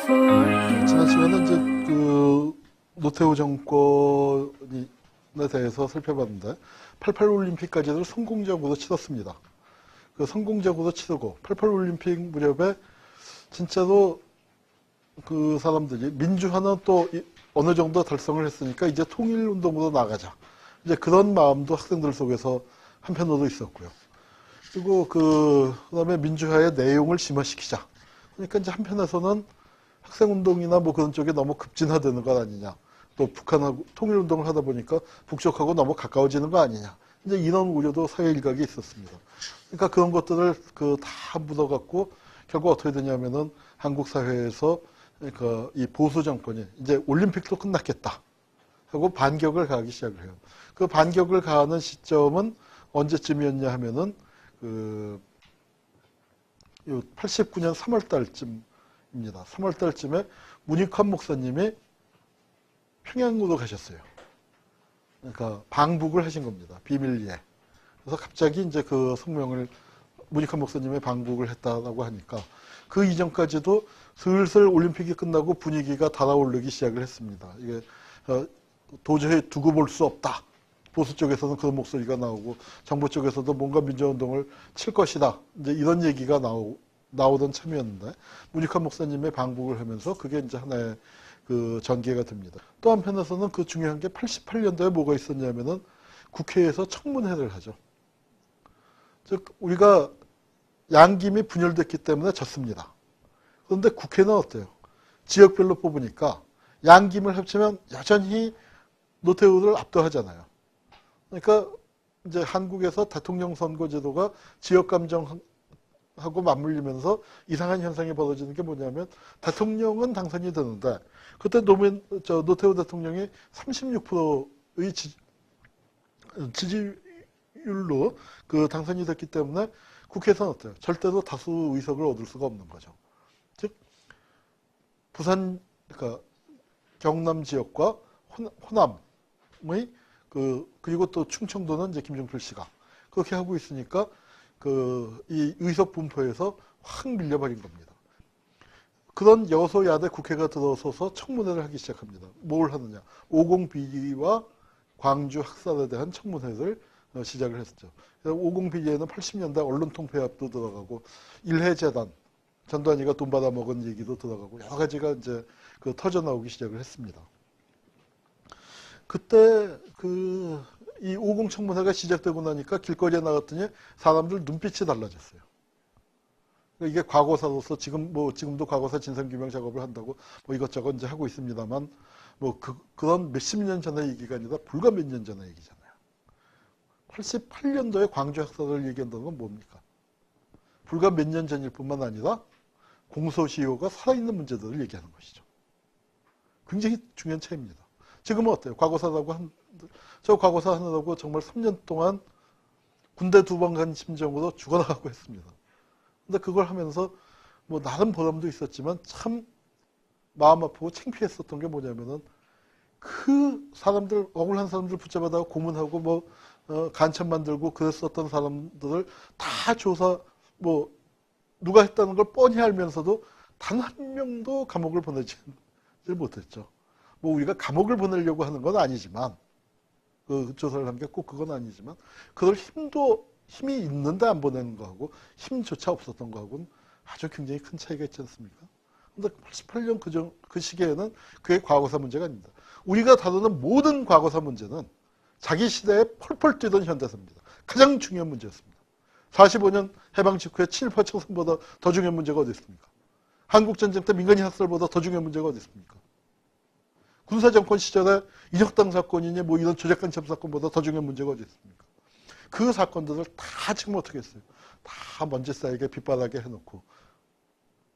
지난 시간에 이제 그 노태우 정권에 대해서 살펴봤는데 88 올림픽까지도 성공적으로 치렀습니다. 그 성공적으로 치르고 88 올림픽 무렵에 진짜로 그 사람들이 민주화는 또 어느 정도 달성을 했으니까 이제 통일운동으로 나가자. 이제 그런 마음도 학생들 속에서 한편으로 있었고요. 그리고 그다음에 민주화의 내용을 심화시키자. 그러니까 이제 한편에서는 학생운동이나 뭐 그런 쪽에 너무 급진화되는 것 아니냐. 또 북한하고 통일운동을 하다 보니까 북쪽하고 너무 가까워지는 거 아니냐. 이제 이런 우려도 사회 일각에 있었습니다. 그러니까 그런 것들을 다 묻어갖고 결국 어떻게 되냐면은 한국 사회에서 그러니까 이 보수 정권이 이제 올림픽도 끝났겠다 하고 반격을 가하기 시작을 해요. 그 반격을 가하는 시점은 언제쯤이었냐 하면은 89년 3월 달쯤입니다. 3월 달쯤에 문익환 목사님이 평양으로 가셨어요. 그러니까 방북을 하신 겁니다. 비밀리에. 그래서 갑자기 이제 그 성명을 문익환 목사님의 방북을 했다라고 하니까 그 이전까지도 슬슬 올림픽이 끝나고 분위기가 달아오르기 시작을 했습니다. 이게 도저히 두고 볼 수 없다. 보수 쪽에서는 그런 목소리가 나오고 정부 쪽에서도 뭔가 민주화운동을 칠 것이다. 이제 이런 얘기가 나오던 참이었는데 문익환 목사님의 방북을 하면서 그게 이제 하나의 그 전개가 됩니다. 또 한편에서는 그 중요한 게 88년도에 뭐가 있었냐면은 국회에서 청문회를 하죠. 즉 우리가 양김이 분열됐기 때문에 졌습니다. 그런데 국회는 어때요? 지역별로 뽑으니까 양김을 합치면 여전히 노태우를 압도하잖아요. 그러니까 이제 한국에서 대통령 선거 제도가 지역 감정하고 맞물리면서 이상한 현상이 벌어지는 게 뭐냐면 대통령은 당선이 되는데 그때 노태우 대통령이 36%의 지지율로 그 당선이 됐기 때문에 국회에서는 어때요? 절대로 다수 의석을 얻을 수가 없는 거죠. 즉 부산 그러니까 경남 지역과 호남의 그리고 또 충청도는 이제 김종필 씨가 그렇게 하고 있으니까 이 의석 분포에서 확 밀려버린 겁니다. 그런 여소야대 국회가 들어서서 청문회를 하기 시작합니다. 뭘 하느냐? 50비리와 광주 학살에 대한 청문회를 시작을 했죠. 50비리에는 80년대 언론통폐합도 들어가고 일해재단 전두환이가 돈 받아먹은 얘기도 들어가고 여러 가지가 이제 터져 나오기 시작을 했습니다. 그때 이 50 청문회가 시작되고 나니까 길거리에 나갔더니 사람들 눈빛이 달라졌어요. 이게 과거사로서 지금도 과거사 진상규명 작업을 한다고 뭐 이것저것 이제 하고 있습니다만 그런 몇십 년 전의 얘기가 아니라 불과 몇 년 전의 얘기잖아요. 88년도에 광주 학살을 얘기한다는 건 뭡니까? 불과 몇 년 전일 뿐만 아니라 공소시효가 살아있는 문제들을 얘기하는 것이죠. 굉장히 중요한 차이입니다. 지금은 어때요? 저 과거사 하느라고 정말 3년 동안 군대 2번 간 심정으로 죽어나가고 했습니다. 근데 그걸 하면서 뭐 나름 보람도 있었지만 참 마음 아프고 창피했었던 게 뭐냐면은 그 사람들, 억울한 사람들 붙잡아다가 고문하고 간첩 만들고 그랬었던 사람들을 다 조사, 누가 했다는 걸 뻔히 알면서도 단 한 명도 감옥을 보내지 못했죠. 우리가 감옥을 보내려고 하는 건 아니지만, 그 조사를 한 게 꼭 그건 아니지만, 그럴 힘이 있는데 안 보내는 거하고, 힘조차 없었던 거하고는 아주 굉장히 큰 차이가 있지 않습니까? 근데 88년 그 시기에는 그게 과거사 문제가 아닙니다. 우리가 다루는 모든 과거사 문제는 자기 시대에 펄펄 뛰던 현대사입니다. 가장 중요한 문제였습니다. 45년 해방 직후에 친일파 청산보다 더 중요한 문제가 어디 있습니까? 한국전쟁 때 민간인 학살보다 더 중요한 문제가 어디 있습니까? 군사정권 시절에 인혁당 사건이니 이런 조작간첩 사건보다 더 중요한 문제가 어디 있습니까? 그 사건들을 다 지금 어떻게 했어요? 다 먼지 쌓이게 빗바라게 해놓고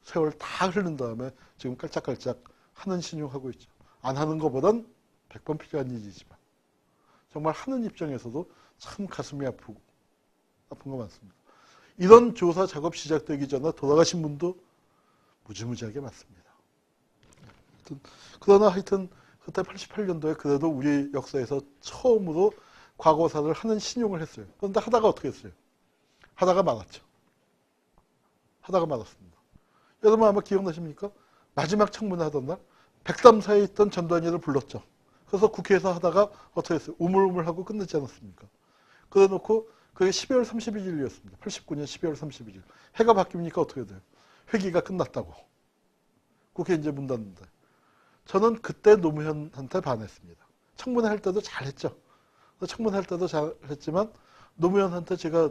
세월 다 흐른 다음에 지금 깔짝깔짝 하는 신용하고 있죠. 안 하는 것보단 100번 필요한 일이지만 정말 하는 입장에서도 참 가슴이 아픈 거 많습니다. 이런 조사 작업 시작되기 전에 돌아가신 분도 무지무지하게 많습니다. 그러나 하여튼 그때 88년도에 그래도 우리 역사에서 처음으로 과거사를 하는 신용을 했어요. 그런데 하다가 어떻게 했어요? 하다가 말았죠. 하다가 말았습니다. 여러분 아마 기억나십니까? 마지막 청문회 하던 날 백담사에 있던 전두환이를 불렀죠. 그래서 국회에서 하다가 어떻게 했어요? 우물우물하고 끝냈지 않았습니까? 그래 놓고 그게 12월 31일이었습니다. 89년 12월 31일. 해가 바뀝니까? 어떻게 돼요? 회기가 끝났다고. 국회 이제 문 닫는데. 저는 그때 노무현한테 반했습니다. 청문회 할 때도 잘했죠. 청문회 할 때도 잘했지만 노무현한테 제가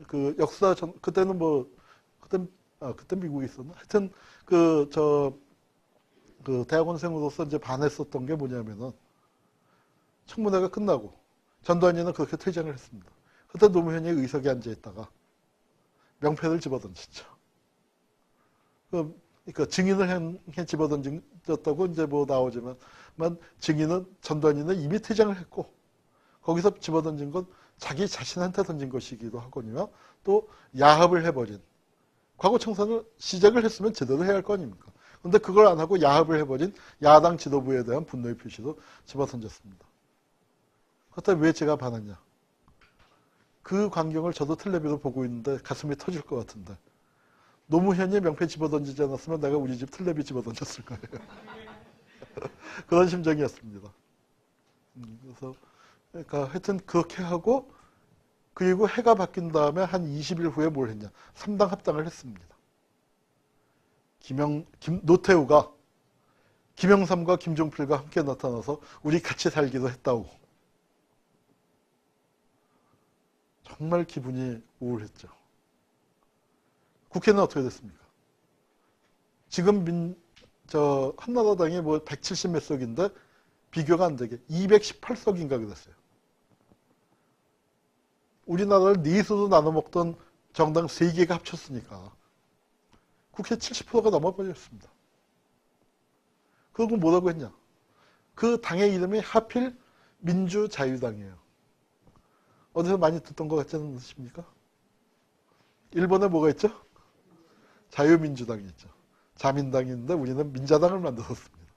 그 역사 그때는 뭐 그때 미국에 있었나? 하여튼 그 대학원생으로서 이제 반했었던 게 뭐냐면은 청문회가 끝나고 전두환이는 그렇게 퇴장을 했습니다. 그때 노무현이 의석에 앉아 있다가 명패를 집어던졌죠. 그러니까 증인을 향해 집어던졌다고 이제 뭐 나오지만 증인은 전두환이는 이미 퇴장을 했고 거기서 집어던진 건 자기 자신한테 던진 것이기도 하거니와 또 야합을 해버린 과거 청산을 시작을 했으면 제대로 해야 할 거 아닙니까? 그런데 그걸 안 하고 야합을 해버린 야당 지도부에 대한 분노의 표시도 집어던졌습니다. 그때 왜 제가 반했냐? 그 광경을 저도 텔레비로 보고 있는데 가슴이 터질 것 같은데 노무현이 명패 집어던지지 않았으면 내가 우리 집 텔레비 집어던졌을 거예요. 그런 심정이었습니다. 그래서 그러니까 하여튼 그렇게 하고 그리고 해가 바뀐 다음에 한 20일 후에 뭘 했냐. 3당 합당을 했습니다. 노태우가 김영삼과 김종필과 함께 나타나서 우리 같이 살기도 했다고. 정말 기분이 우울했죠. 국회는 어떻게 됐습니까? 지금 한나라당이 뭐 170 몇 석인데 비교가 안 되게 218석인가 그랬어요. 우리나라를 넷으로 나눠 먹던 정당 3개가 합쳤으니까 국회 70%가 넘어버렸습니다. 그리고 뭐라고 했냐? 그 당의 이름이 하필 민주자유당이에요. 어디서 많이 듣던 것 같지 않으십니까? 일본에 뭐가 있죠? 자유민주당이 있죠. 자민당이 있는데 우리는 민자당을 만들었습니다.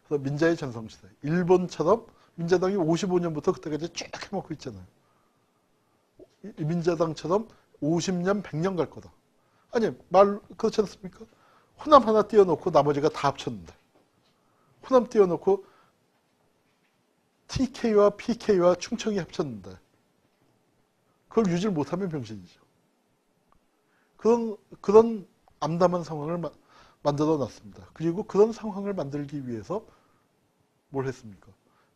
그래서 민자의 전성시대. 일본처럼 민자당이 55년부터 그때까지 쭉 해먹고 있잖아요. 민자당처럼 50년, 100년 갈 거다. 아니, 그렇지 않습니까? 호남 하나 띄워놓고 나머지가 다 합쳤는데. 호남 띄워놓고 TK와 PK와 충청이 합쳤는데. 그걸 유지를 못하면 병신이죠. 그런 암담한 상황을 만들어 놨습니다. 그리고 그런 상황을 만들기 위해서 뭘 했습니까?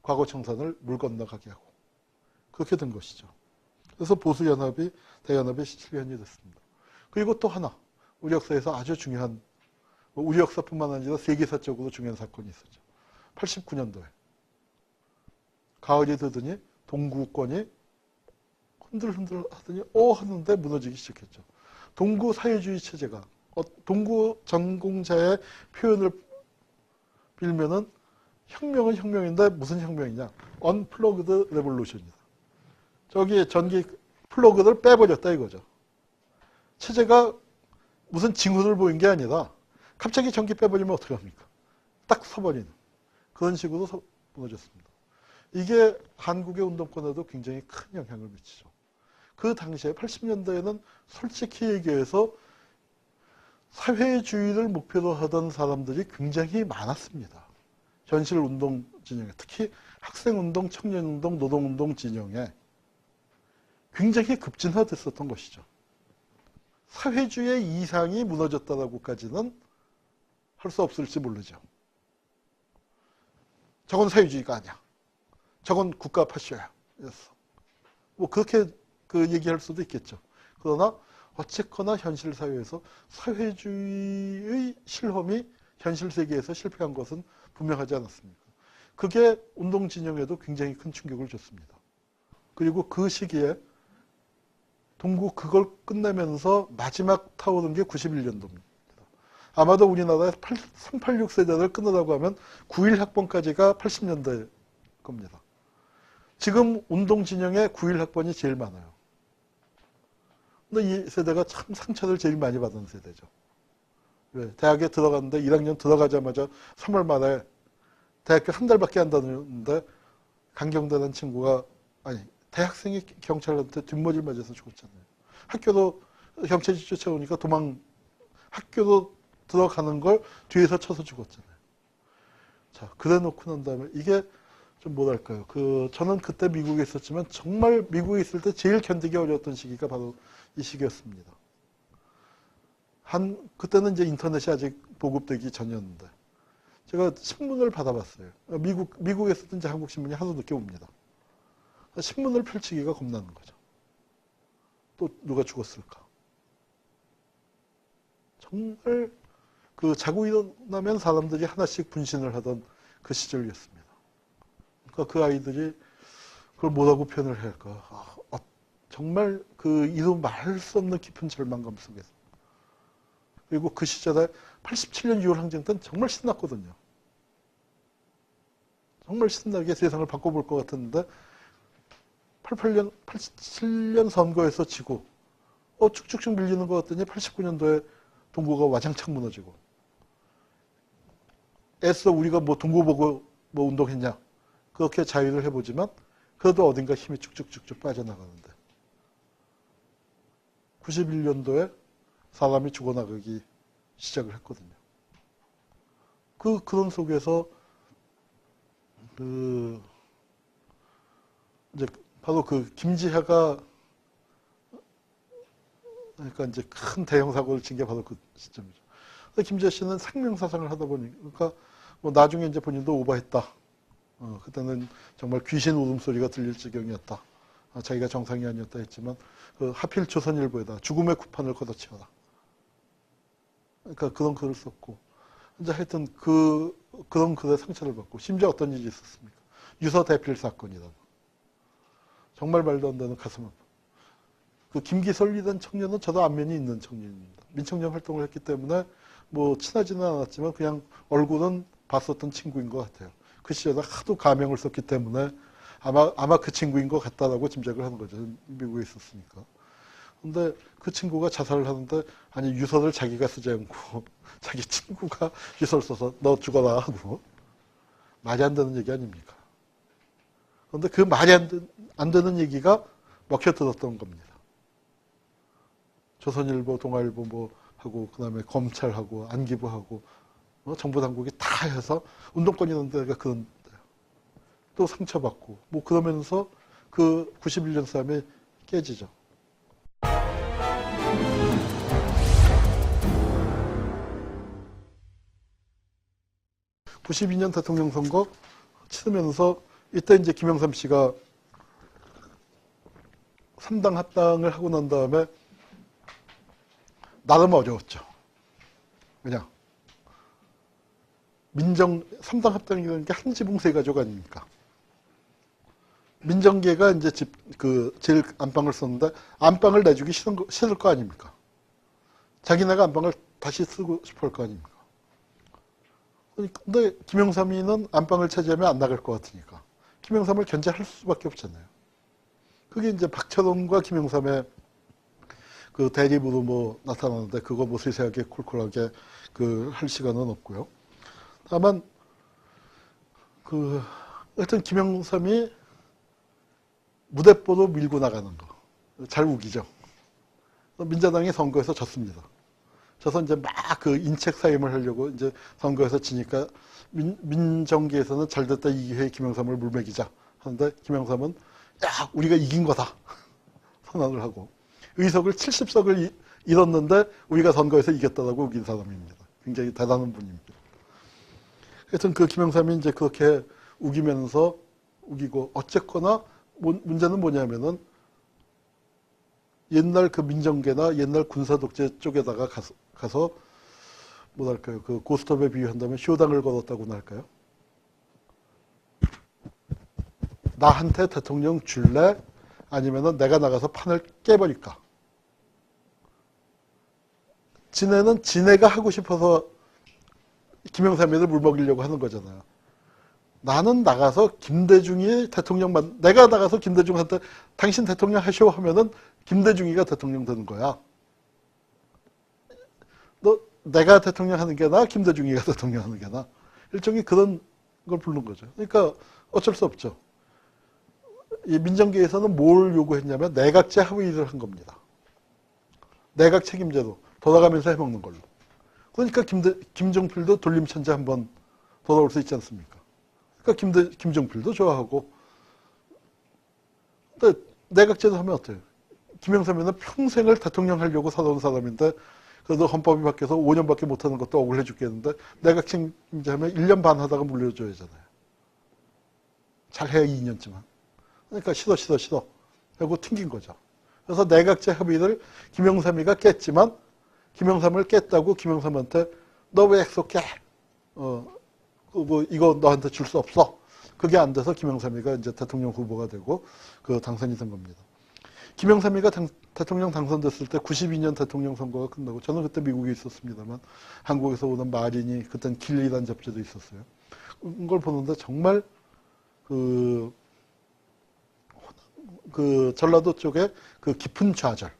과거 청산을 물 건너가게 하고. 그렇게 된 것이죠. 그래서 보수연합이 대연합의 실현이 됐습니다. 그리고 또 하나, 우리 역사에서 아주 중요한, 우리 역사뿐만 아니라 세계사적으로 중요한 사건이 있었죠. 89년도에. 가을이 되더니 동구권이 흔들흔들 하더니 하는데 무너지기 시작했죠. 동구 사회주의 체제가 동구 전공자의 표현을 빌면은 혁명은 혁명인데 무슨 혁명이냐? 언플러그드 레볼루션이다. 저기 전기 플러그를 빼버렸다 이거죠. 체제가 무슨 징후를 보인 게 아니라 갑자기 전기 빼버리면 어떻게 합니까? 딱 서버리는 그런 식으로 무너졌습니다. 이게 한국의 운동권에도 굉장히 큰 영향을 미치죠. 그 당시에 80년대에는 솔직히 얘기해서 사회주의를 목표로 하던 사람들이 굉장히 많았습니다. 현실운동 진영에, 특히 학생운동, 청년운동, 노동운동 진영에 굉장히 급진화됐었던 것이죠. 사회주의 이상이 무너졌다라고까지는 할 수 없을지 모르죠. 저건 사회주의가 아니야. 저건 국가 파쇼야. 뭐 그렇게 얘기할 수도 있겠죠. 그러나 어쨌거나 현실 사회에서 사회주의의 실험이 현실 세계에서 실패한 것은 분명하지 않았습니까? 그게 운동 진영에도 굉장히 큰 충격을 줬습니다. 그리고 그 시기에 동구 그걸 끝내면서 마지막 타오른 게 91년도입니다. 아마도 우리나라의 386 세대를 끊으라고 하면 91학번까지가 80년대 겁니다. 지금 운동 진영에 91학번이 제일 많아요. 근데 이 세대가 참 상처를 제일 많이 받은 세대죠. 왜? 대학에 들어갔는데 1학년 들어가자마자 3월 말에 대학교 한 달밖에 안 다녔는데 강경대라는 친구가 대학생이 경찰한테 뒷머리를 맞아서 죽었잖아요. 학교도 경찰이 쫓아오니까 학교도 들어가는 걸 뒤에서 쳐서 죽었잖아요. 자, 그래 놓고 난 다음에 이게 좀 뭐랄까요. 저는 그때 미국에 있었지만 정말 미국에 있을 때 제일 견디기 어려웠던 시기가 바로 이 시기였습니다. 그때는 이제 인터넷이 아직 보급되기 전이었는데 제가 신문을 받아봤어요. 미국에서도 이제 한국 신문이 하도 늦게 옵니다. 신문을 펼치기가 겁나는 거죠. 또 누가 죽었을까? 정말 자고 일어나면 사람들이 하나씩 분신을 하던 그 시절이었습니다. 그러니까 그 아이들이 그걸 뭐라고 표현을 해야 할까? 정말 이루 말할 수 없는 깊은 절망감 속에서. 그리고 그 시절에 87년 6월 항쟁 때는 정말 신났거든요. 정말 신나게 세상을 바꿔볼 것 같았는데 87년 선거에서 지고 쭉쭉쭉 밀리는 것 같더니 89년도에 동구가 와장창 무너지고 애써 우리가 동구 보고 운동했냐 그렇게 자위를 해보지만 그래도 어딘가 힘이 쭉쭉쭉쭉 빠져나가는데 91년도에 사람이 죽어나가기 시작을 했거든요. 그런 속에서 이제 바로 김지혜가 그러니까 이제 큰 대형 사고를 친 게 바로 그 시점이죠. 김지혜 씨는 생명사상을 하다 보니 그러니까 나중에 이제 본인도 오버했다. 그때는 정말 귀신 울음소리가 들릴 지경이었다. 자기가 정상이 아니었다 했지만 하필 조선일보에다 죽음의 쿠판을 걷어치워라. 그러니까 그런 글을 썼고 이제 하여튼 그런 글에 상처를 받고 심지어 어떤 일이 있었습니까? 유서 대필 사건이다. 정말 말도 안 되는 가슴 아파. 김기설이라는 청년은 저도 안면이 있는 청년입니다. 민청년 활동을 했기 때문에 친하지는 않았지만 그냥 얼굴은 봤었던 친구인 것 같아요. 그 시절에 하도 가명을 썼기 때문에 아마 그 친구인 것 같다라고 짐작을 하는 거죠. 미국에 있었으니까. 근데 그 친구가 자살을 하는데 아니 유서를 자기가 쓰지 않고 자기 친구가 유서를 써서 너 죽어라 하고 말이 안 되는 얘기 아닙니까? 그런데 그 말이 안 되는 얘기가 먹혀들었던 겁니다. 조선일보, 동아일보 하고 그다음에 검찰하고 안기부하고 정부 당국이 다 해서 운동권 이런 데가 그런데요. 또 상처받고 그러면서 91년 싸움이 깨지죠. 92년 대통령 선거 치르면서 이때 이제 김영삼 씨가 3당 합당을 하고 난 다음에 나름 어려웠죠. 왜냐? 3당 합당이라는 게 한 지붕 세 가족 아닙니까? 민정계가 이제 제일 안방을 썼는데 안방을 내주기 싫을 거 아닙니까? 자기네가 안방을 다시 쓰고 싶을 거 아닙니까? 근데 김영삼이는 안방을 차지하면 안 나갈 것 같으니까 김영삼을 견제할 수밖에 없잖아요. 그게 이제 박철원과 김영삼의 대립으로 나타나는데 그거 세세하게 콜콜하게 할 시간은 없고요. 다만 하여튼 김영삼이 무대뽀로 밀고 나가는 거 잘 우기죠. 민자당이 선거에서 졌습니다. 져서 이제 막 인책 사임을 하려고 이제 선거에서 지니까 민정계에서는 잘됐다 이기회에 김영삼을 물먹이자 하는데 김영삼은 야 우리가 이긴 거다 선언을 하고 의석을 70석을 잃었는데 우리가 선거에서 이겼다라고 우긴 사람입니다. 굉장히 대단한 분입니다. 하여튼 김영삼이 이제 그렇게 우기고 어쨌거나 문제는 뭐냐면은 옛날 민정계나 옛날 군사독재 쪽에다가 가서 뭐랄까요 고스톱에 비유한다면 쇼당을 걸었다고나 할까요? 나한테 대통령 줄래? 아니면은 내가 나가서 판을 깨버릴까? 지네는 지네가 하고 싶어서 김영삼이를 물먹이려고 하는 거잖아요. 나는 나가서 김대중이 내가 나가서 김대중한테 당신 대통령 하시오 하면은 김대중이가 대통령 되는 거야. 내가 대통령 하는 게 나아, 김대중이가 대통령 하는 게 나아. 일종의 그런 걸 부른 거죠. 그러니까 어쩔 수 없죠. 이 민정계에서는 뭘 요구했냐면 내각제 합의를 한 겁니다. 내각 책임제로 돌아가면서 해먹는 걸로. 그러니까 김종필도 돌림천재 한번 돌아올 수 있지 않습니까? 그러니까 김종필도 좋아하고. 근데 내각제도 하면 어때요? 김영삼이는 평생을 대통령 하려고 살아온 사람인데 그래도 헌법이 바뀌어서 5년밖에 못하는 것도 억울해 죽겠는데 내각제인지 하면 1년 반 하다가 물려줘야 하잖아요. 잘해야 2년쯤은. 그러니까 싫어 하고 튕긴 거죠. 그래서 내각제 합의를 김영삼이가 깼지만 김영삼을 깼다고 김영삼한테 너 왜 약속해? 이거 너한테 줄 수 없어. 그게 안 돼서 김영삼이가 이제 대통령 후보가 되고 그 당선이 된 겁니다. 김영삼이가 대통령 당선됐을 때 92년 대통령 선거가 끝나고 저는 그때 미국에 있었습니다만 한국에서 오는 마린이 그땐 길리란 잡지도 있었어요. 그걸 보는데 정말 그 전라도 쪽에 그 깊은 좌절.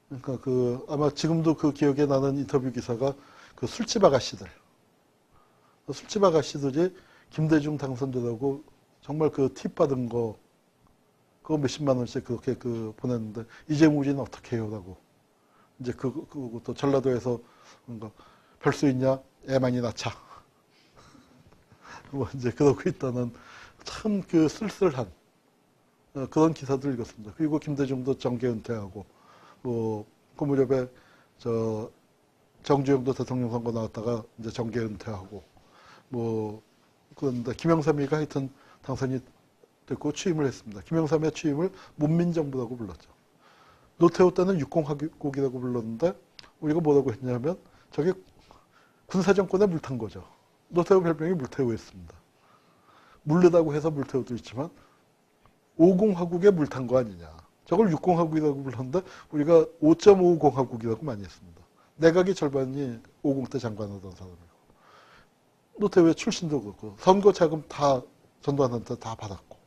그러니까 아마 지금도 그 기억에 나는 인터뷰 기사가 그 술집 아가씨들이 김대중 당선되라고 정말 그 팁 받은 거 그거 몇십만 원씩 그렇게 보냈는데 이재명 우리는 어떻게 해요? 라고. 이제 그것도 전라도에서 뭔가 별 수 있냐? 애 많이 낳자. 뭐 이제 그러고 있다는 참 그 쓸쓸한 그런 기사들 읽었습니다. 그리고 김대중도 정계 은퇴하고, 그 무렵에 정주영도 대통령 선거 나왔다가 이제 정계 은퇴하고, 그런데 김영삼이가 하여튼 당선이 됐고 취임을 했습니다. 김영삼의 취임을 문민정부라고 불렀죠. 노태우 때는 육공화국이라고 불렀는데 우리가 뭐라고 했냐면 저게 군사정권에 물탄 거죠. 노태우 별명이 물태우였습니다. 물르다고 해서 물태우도 있지만 5공화국에 물탄 거 아니냐. 저걸 6공화국이라고 불렀는데 우리가 5.5공화국이라고 많이 했습니다. 내각의 절반이 5공 때 장관하던 사람이고 노태우의 출신도 그렇고 선거 자금 다 전두환한테 다 받았고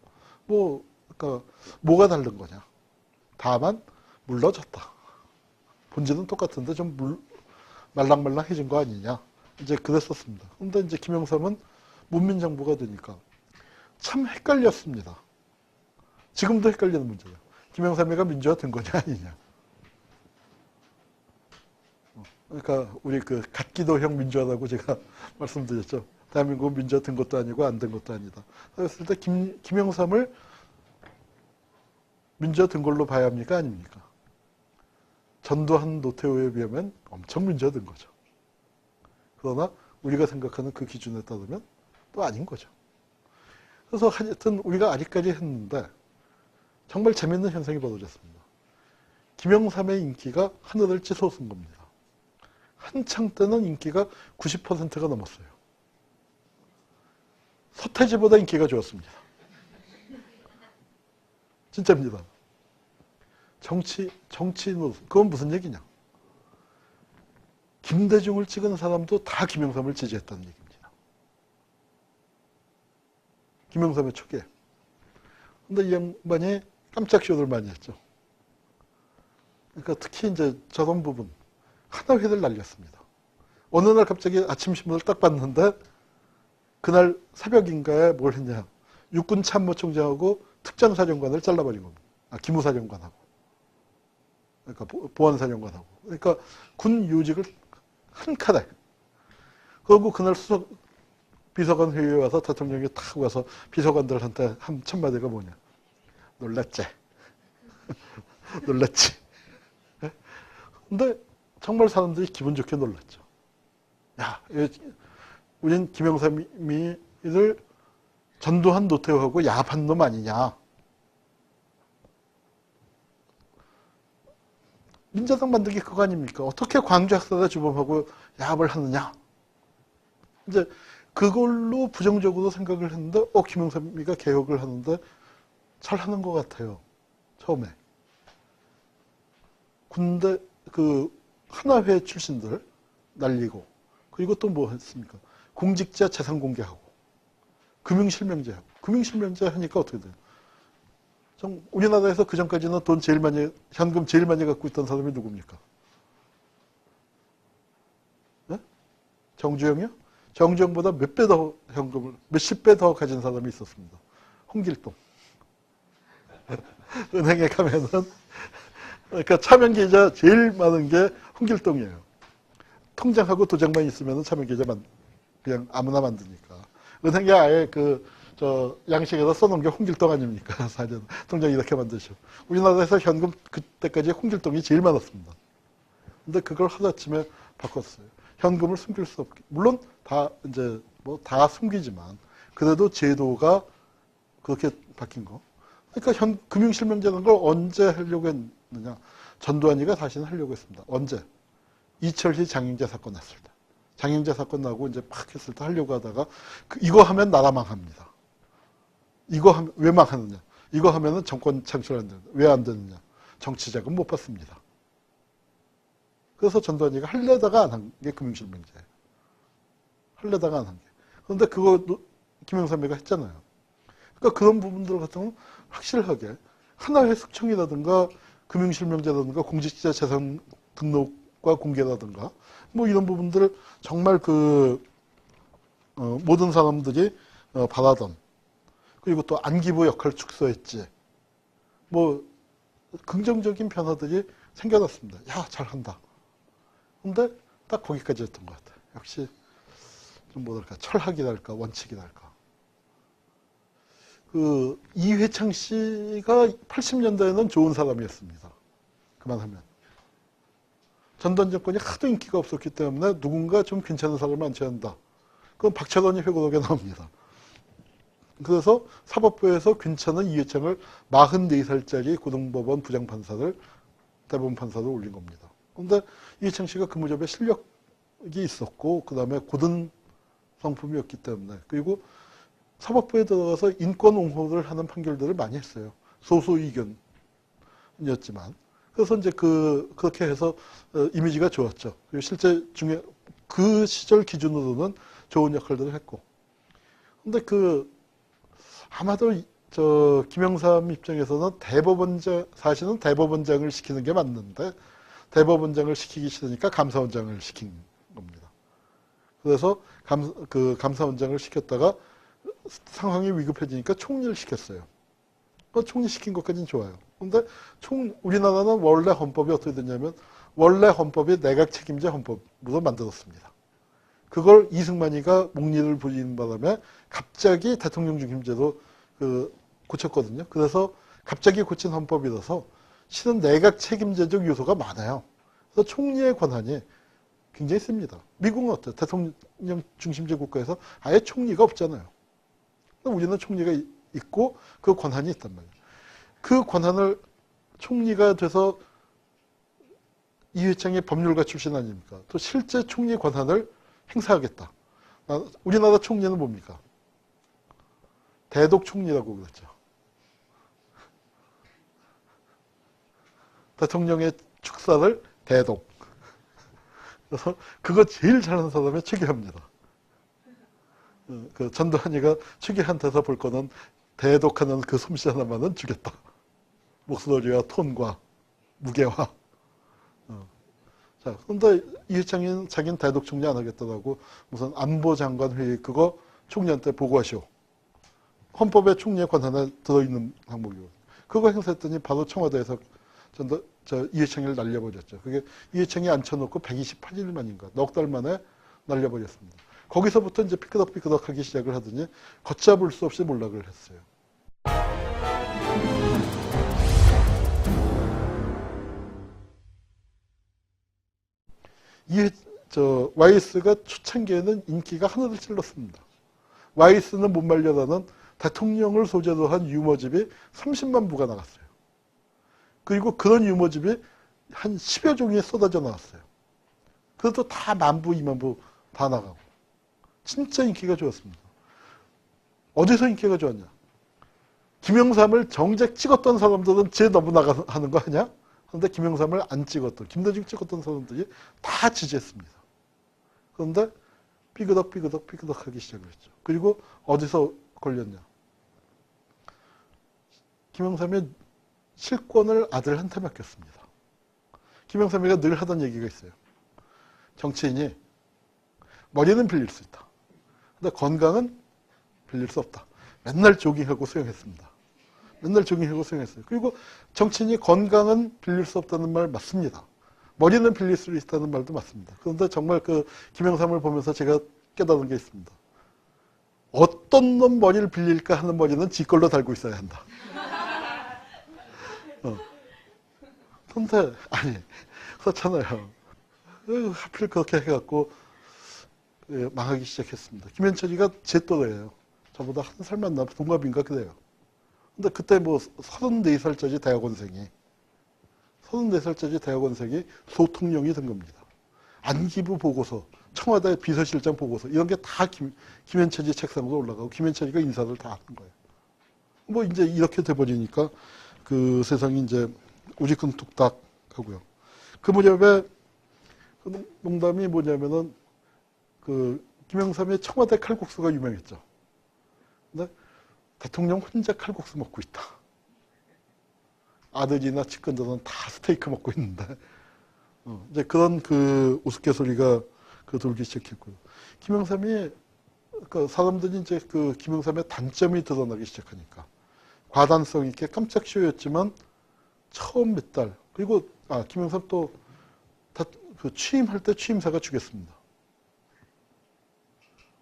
그러니까 뭐가 다른 거냐. 다만 물러졌다. 본질은 똑같은데 좀 말랑말랑해진 거 아니냐. 이제 그랬었습니다. 근데 이제 김영삼은 문민정부가 되니까 참 헷갈렸습니다. 지금도 헷갈리는 문제예요. 김영삼이가 민주화 된 거냐 아니냐. 그러니까 우리 갓기도형 민주화라고 제가 말씀드렸죠. 대한민국은 민주화 된 것도 아니고 안 된 것도 아니다. 그랬을 때 김영삼을 민주화 된 걸로 봐야 합니까 아닙니까? 전두환 노태우에 비하면 엄청 민주화 된 거죠. 그러나 우리가 생각하는 그 기준에 따르면 또 아닌 거죠. 그래서 하여튼 우리가 아직까지 했는데 정말 재밌는 현상이 벌어졌습니다. 김영삼의 인기가 하늘을 찌솟은 겁니다. 한창 때는 인기가 90%가 넘었어요. 서태지보다 인기가 좋았습니다. 진짜입니다. 정치인으로 그건 무슨 얘기냐. 김대중을 찍은 사람도 다 김영삼을 지지했다는 얘기입니다. 김영삼의 초기에. 근데 이 양반이 깜짝 쇼를 많이 했죠. 그러니까 특히 이제 저런 부분 하나회를 날렸습니다. 어느 날 갑자기 아침 신문을 딱 봤는데 그날 새벽인가에 뭘 했냐. 육군 참모총장하고 특전사령관을 잘라버린 겁니다. 기무사령관하고. 그러니까 보안사령관하고. 그러니까 군 요직을 한 칸에. 그리고 그날 수석 비서관 회의에 와서 대통령이 탁 와서 비서관들한테 한 첫마디가 뭐냐. 놀랐지? 놀랐지? 근데 정말 사람들이 기분 좋게 놀랐죠. 야, 우린 김영삼이를 전두환 노태우하고 야합한 놈 아니냐. 민자당 만들기 그거 아닙니까? 어떻게 광주 학살의 주범하고 야합을 하느냐. 이제 그걸로 부정적으로 생각을 했는데 김영삼이가 개혁을 하는데 잘하는 것 같아요. 처음에. 군대 하나회 출신들 날리고 그리고 또 뭐 했습니까? 공직자 재산 공개하고 금융실명제하고 금융실명제 하니까 어떻게 돼요? 우리나라에서 그전까지는 현금 제일 많이 갖고 있던 사람이 누굽니까? 네? 정주영이요? 정주영보다 몇 배 더 현금을, 몇십 배 더 가진 사람이 있었습니다. 홍길동. 은행에 가면은, 그러니까 차명계좌 제일 많은 게 홍길동이에요. 통장하고 도장만 있으면 자명계좌만 그냥 아무나 만드니까. 은행에 아예 양식에다 써놓은 게 홍길동 아닙니까? 사전 통장 이렇게 만드시고. 우리나라에서 현금 그때까지 홍길동이 제일 많았습니다. 근데 그걸 하루아침에 바꿨어요. 현금을 숨길 수 없게. 물론 다 이제 다 숨기지만 그래도 제도가 그렇게 바뀐 거. 그러니까 금융실명제라는 걸 언제 하려고 했느냐. 전두환이가 다시는 하려고 했습니다. 언제? 이철희 장영재 사건 났을 때. 장영재 사건 나고 이제 팍 했을 때 하려고 하다가 이거 하면 나라 망합니다. 왜 망하느냐. 이거 하면은 정권 창출 안 된다. 왜 안 되느냐. 정치자금 못 받습니다. 그래서 전두환이가 하려다가 안 한 게 금융실명제예요. 하려다가 안 한 게. 그런데 그거 김영삼이가 했잖아요. 그러니까 그런 부분들 같은 경우는 확실하게 하나의 숙청이라든가 금융실명제라든가 공직자 재산 등록과 공개라든가 이런 부분들을 정말 모든 사람들이 바라던 그리고 또 안기부 역할을 축소했지. 긍정적인 변화들이 생겨났습니다. 야, 잘한다. 근데 딱 거기까지 했던 것 같아요. 역시 좀 철학이랄까 원칙이랄까. 이회창 씨가 80년대에는 좋은 사람이었습니다. 그만하면. 전두환 정권이 하도 인기가 없었기 때문에 누군가 좀 괜찮은 사람을 앉혀야 한다. 그건 박철원이 회고록에 나옵니다. 그래서 사법부에서 괜찮은 이회창을 44살짜리 고등법원 부장판사를 대법원 판사로 올린 겁니다. 그런데 이회창 씨가 그 무렵에 실력이 있었고 그 다음에 고든 성품이었기 때문에 그리고 사법부에 들어가서 인권 옹호를 하는 판결들을 많이 했어요. 소수 의견이었지만. 그래서 이제 그렇게 해서 이미지가 좋았죠. 그리고 실제 중에 그 시절 기준으로는 좋은 역할들을 했고. 근데 아마도 김영삼 입장에서는 사실은 대법원장을 시키는 게 맞는데 대법원장을 시키기 싫으니까 감사원장을 시킨 겁니다. 그래서 감사원장을 시켰다가 상황이 위급해지니까 총리를 시켰어요. 총리 시킨 것까지는 좋아요. 그런데 우리나라는 원래 헌법이 어떻게 됐냐면 원래 헌법이 내각 책임제 헌법으로 만들었습니다. 그걸 이승만이가 목리를 부리는 바람에 갑자기 대통령 중심제로 고쳤거든요. 그래서 갑자기 고친 헌법이라서 실은 내각 책임제적 요소가 많아요. 그래서 총리의 권한이 굉장히 셉니다. 미국은 어때요? 대통령 중심제 국가에서 아예 총리가 없잖아요. 우리는 총리가 있고 그 권한이 있단 말이에요. 그 권한을 총리가 돼서 이회창이 법률가 출신 아닙니까? 또 실제 총리 권한을 행사하겠다. 우리나라 총리는 뭡니까? 대독 총리라고 그랬죠. 대통령의 축사를 대독. 그래서 그거 제일 잘하는 사람이 추기합니다. 전두환이가 추기한테서 볼 거는 대독하는 그 솜씨 하나만은 주겠다. 목소리와 톤과 무게와. 자, 그런데 이회창이 자기는 대독 총리 안 하겠다고 무슨 안보장관 회의 그거 총리한테 보고하시오. 헌법에 총리의 권한에 들어있는 항목이고 그거 행사했더니 바로 청와대에서 이회창을 날려버렸죠. 그게 이회창이 앉혀놓고 128일 만인가 넉 달 만에 날려버렸습니다. 거기서부터 이제 삐끄덕삐끄덕하기 시작을 하더니 걷잡을 수 없이 몰락을 했어요. 와이스가 초창기에는 인기가 하늘을 찔렀습니다. 와이스는 못 말려라는 대통령을 소재로 한 유머집이 30만 부가 나갔어요. 그리고 그런 유머집이 한 10여 종이 쏟아져 나왔어요. 그래도 다 10,000부, 20,000부 다 나가고. 진짜 인기가 좋았습니다. 어디서 인기가 좋았냐? 김영삼을 정작 찍었던 사람들은 쟤 너무 나가는 거 아니야? 그런데 김영삼을 안 찍었던, 김대중 찍었던 사람들이 다 지지했습니다. 그런데 삐그덕 하기 시작을 했죠. 그리고 어디서 걸렸냐? 김영삼의 실권을 아들한테 맡겼습니다. 김영삼이가 늘 하던 얘기가 있어요. 정치인이 머리는 빌릴 수 있다. 근데 건강은 빌릴 수 없다. 맨날 조깅하고 수영했습니다. 맨날 조깅하고 수영했어요. 그리고 정치인이 건강은 빌릴 수 없다는 말 맞습니다. 머리는 빌릴 수 있다는 말도 맞습니다. 그런데 정말 그 김영삼을 보면서 제가 깨달은 게 있습니다. 어떤 놈 머리를 빌릴까 하는 머리는 지 걸로 달고 있어야 한다. 근데 아니 그렇잖아요. 하필 그렇게 해갖고 망하기 시작했습니다. 김현철이가 제 또래예요. 저보다 한 살만 나 동갑인가 그래요. 근데 그때 뭐 34살짜리 대학원생이 소통령이 된 겁니다. 안기부 보고서, 청와대 비서실장 보고서 이런 게 다 김현철이 책상으로 올라가고 김현철이가 인사를 다 하는 거예요. 뭐 이제 이렇게 돼버리니까 그 세상이 이제 우지끈뚝딱 하고요. 그 무렵에 그 농담이 뭐냐면은 그 김영삼의 청와대 칼국수가 유명했죠. 근데 대통령 혼자 칼국수 먹고 있다. 아들이나 측근들은 다 스테이크 먹고 있는데 이제 그런 그 우스갯소리가 그 돌기 시작했고요. 김영삼이 그 사람들이 이제 그 김영삼의 단점이 드러나기 시작하니까 과단성 있게 깜짝 쇼였지만 처음 몇 달 그리고 김영삼 또 그 취임할 때 취임사가 주겠습니다.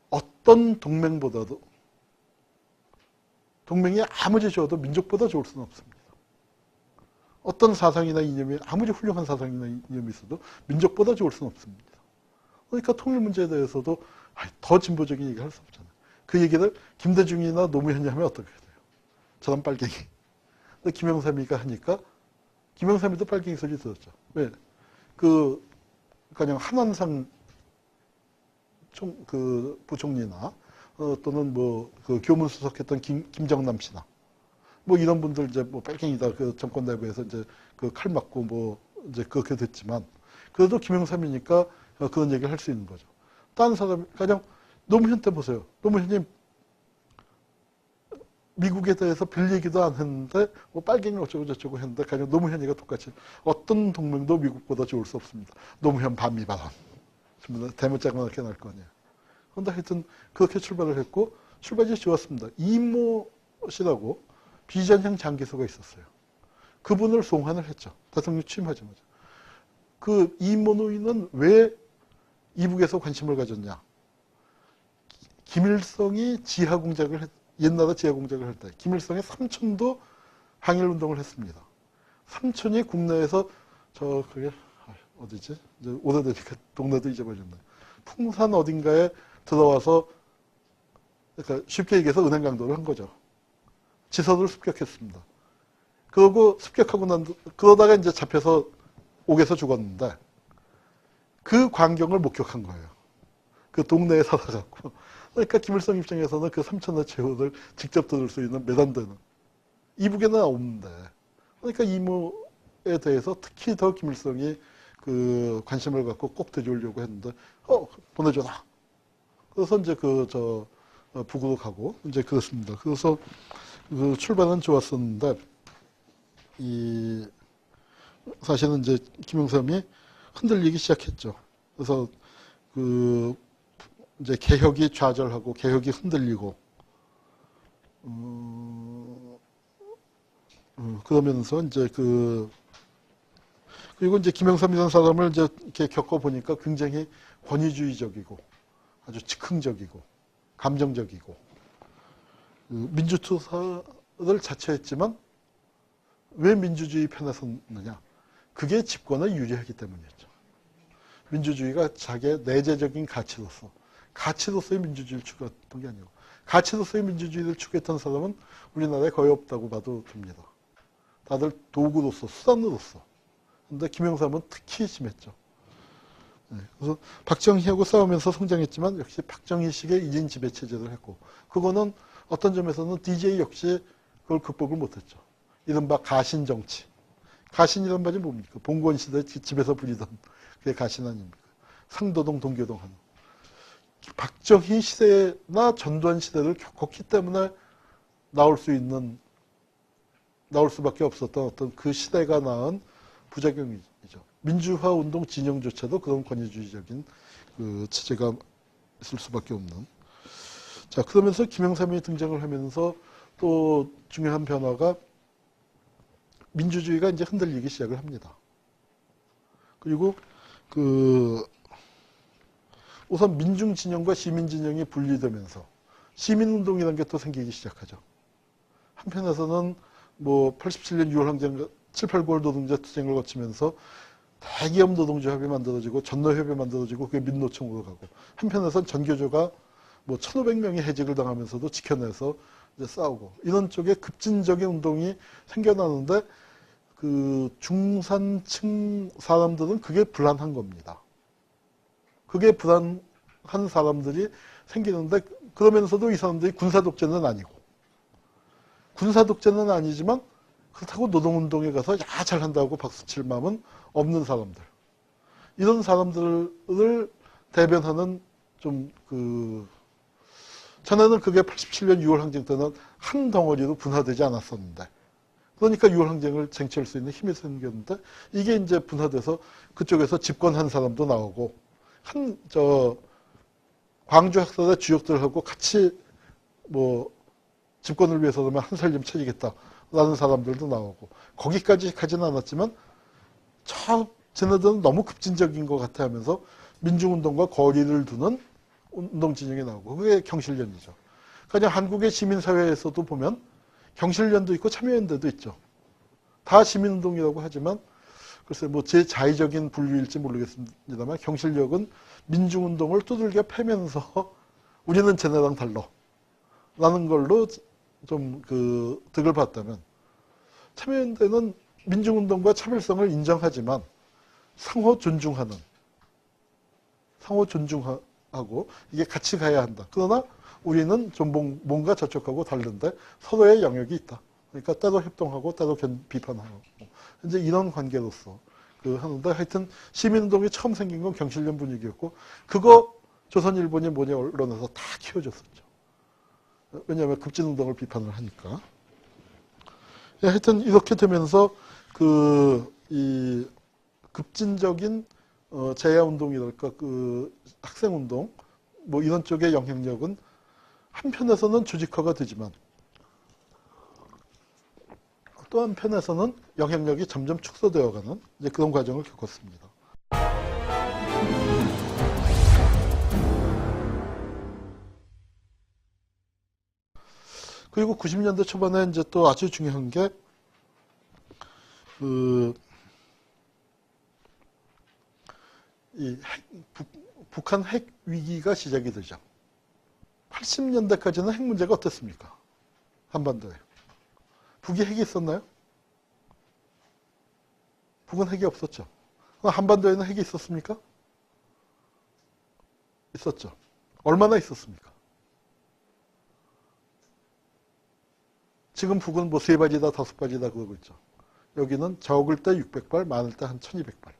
어떤 동맹보다도 동맹이 아무리 좋아도 민족보다 좋을 수는 없습니다. 어떤 사상이나 이념이 아무리 훌륭한 사상이나 이념이 있어도 민족보다 좋을 수는 없습니다. 그러니까 통일 문제에 대해서도 더 진보적인 얘기를 할 수 없잖아요. 그 얘기를 김대중이나 노무현이 하면 어떻게 돼요? 저런 빨갱이. 근데 김영삼이가 하니까 김영삼이도 빨갱이 소리 들었죠. 왜? 그냥 한한상 그 부총리나 또는 뭐 그 교문수석했던 김정남 씨나 뭐 이런 분들 이제 뭐 빨갱이다 그 정권 내부에서 이제 그 칼 맞고 뭐 이제 그렇게 됐지만 그래도 김영삼이니까 그런 얘기를 할 수 있는 거죠. 다른 사람 그냥 노무현 때 보세요. 노무현이 미국에 대해서 별 얘기도 안 했는데 뭐 빨갱이 어쩌고 저쩌고 했는데 그냥 노무현이가 똑같이 어떤 동맹도 미국보다 좋을 수 없습니다. 노무현 반미 발언. 대문짝만 이렇게 날 거 아니에요. 그런데 하여튼 그렇게 출발을 했고 출발이 좋았습니다. 이모 씨라고 비전형 장기소가 있었어요. 그분을 송환을 했죠. 대통령 취임하자마자. 그 이모 노인은 왜 이북에서 관심을 가졌냐. 김일성이 옛날에 지하공작을 할 때 김일성의 삼촌도 항일운동을 했습니다. 삼촌이 국내에서 그게 어디지? 이제 오래되니까 동네도 잊어버렸네. 풍산 어딘가에 들어와서 그러니까 쉽게 얘기해서 은행 강도를 한 거죠. 지서를 습격했습니다. 그러고 습격하고 그러다가 이제 잡혀서 옥에서 죽었는데 그 광경을 목격한 거예요. 그 동네에 살아갖고. 그러니까 김일성 입장에서는 그 삼천의 최후를 직접 들을 수 있는 몇 안 되는. 이북에는 없는데. 그러니까 이모에 대해서 특히 더 김일성이 그 관심을 갖고 꼭 대주려고 했는데, 보내줘라. 그래서 이제 북으로 가고, 이제 그렇습니다. 그래서 그 출발은 좋았었는데, 사실은 이제 김영삼이 흔들리기 시작했죠. 그래서 이제 개혁이 좌절하고 개혁이 흔들리고 그러면서 이제 그리고 이제 김영삼이라는 사람을 이제 이렇게 겪어보니까 굉장히 권위주의적이고 아주 즉흥적이고 감정적이고 민주투사를 자처했지만 왜 민주주의 편에 섰느냐? 그게 집권에 유리하기 때문이었죠. 민주주의가 자기의 내재적인 가치로서의 민주주의를 추구했던 게 아니고 가치로서의 민주주의를 추구했던 사람은 우리나라에 거의 없다고 봐도 됩니다. 다들 도구로서, 수단으로서. 근데 김영삼은 특히 심했죠. 그래서 박정희하고 싸우면서 성장했지만 역시 박정희식의 1인 지배체제를 했고 그거는 어떤 점에서는 DJ 역시 그걸 극복을 못했죠. 이른바 가신정치. 가신이란 말이 뭡니까? 봉건시대 집에서 부리던 그게 가신 아닙니까? 상도동, 동교동 하는. 박정희 시대나 전두환 시대를 겪었기 때문에 나올 수밖에 없었던 어떤 그 시대가 낳은 부작용이죠. 민주화 운동 진영조차도 그런 권위주의적인 그 체제가 있을 수밖에 없는. 자, 그러면서 김영삼이 등장을 하면서 또 중요한 변화가 민주주의가 이제 흔들리기 시작을 합니다. 그리고 우선 민중 진영과 시민 진영이 분리되면서 시민운동이라는 게 또 생기기 시작하죠. 한편에서는 뭐 87년 6월 항쟁 7, 8, 9월 노동자 투쟁을 거치면서 대기업 노동조합이 만들어지고 전노협이 만들어지고 그게 민노총으로 가고, 한편에서는 전교조가 뭐 1,500명이 해직을 당하면서도 지켜내서 이제 싸우고, 이런 쪽에 급진적인 운동이 생겨나는데 그 중산층 사람들은 그게 불안한 겁니다. 그게 불안한 사람들이 생기는데, 그러면서도 이 사람들이 군사독재는 아니고, 군사독재는 아니지만 그렇다고 노동운동에 가서 야 잘한다고 박수칠 마음은 없는 사람들, 이런 사람들을 대변하는 좀 전에는 그게 87년 6월 항쟁 때는 한 덩어리로 분화되지 않았었는데, 그러니까 6월 항쟁을 쟁취할 수 있는 힘이 생겼는데, 이게 이제 분화돼서 그쪽에서 집권한 사람도 나오고, 광주 학살의 주역들하고 같이 뭐 집권을 위해서라면 한 살림 차리겠다라는 사람들도 나오고, 거기까지 가지는 않았지만 쟤네들은 너무 급진적인 것 같아 하면서 민중운동과 거리를 두는 운동 진영이 나오고, 그게 경실련이죠. 그냥 한국의 시민사회에서도 보면 경실련도 있고 참여연대도 있죠. 다 시민운동이라고 하지만 글쎄 뭐 제 자의적인 분류일지 모르겠습니다만, 경실련은 민중운동을 두들겨 패면서 우리는 쟤네랑 달라 라는 걸로 좀 득을 봤다면, 참여연대는 민중운동과 차별성을 인정하지만 상호 존중하고 이게 같이 가야 한다. 그러나 우리는 좀 뭔가 저쪽하고 다른데 서로의 영역이 있다. 그러니까 때로 협동하고 때로 비판하고, 이제 이런 관계로서 하는데, 하여튼 시민운동이 처음 생긴 건 경실련 분위기였고, 그거 조선일보니 뭐니 언론에서 다 키워줬었죠. 왜냐하면 급진운동을 비판을 하니까. 하여튼 이렇게 되면서 이 급진적인 재야운동이랄까, 학생운동 뭐 이런 쪽의 영향력은 한편에서는 조직화가 되지만 또 한편에서는 영향력이 점점 축소되어가는 이제 그런 과정을 겪었습니다. 그리고 90년대 초반에 이제 또 아주 중요한 게 북한 핵 위기가 시작이 되죠. 80년대까지는 핵 문제가 어땠습니까? 한반도에. 북이 핵이 있었나요? 북은 핵이 없었죠. 한반도에는 핵이 있었습니까? 있었죠. 얼마나 있었습니까? 지금 북은 뭐 3발이다 5발이다 그러고 있죠. 여기는 적을 때 600발, 많을 때 한 1200발.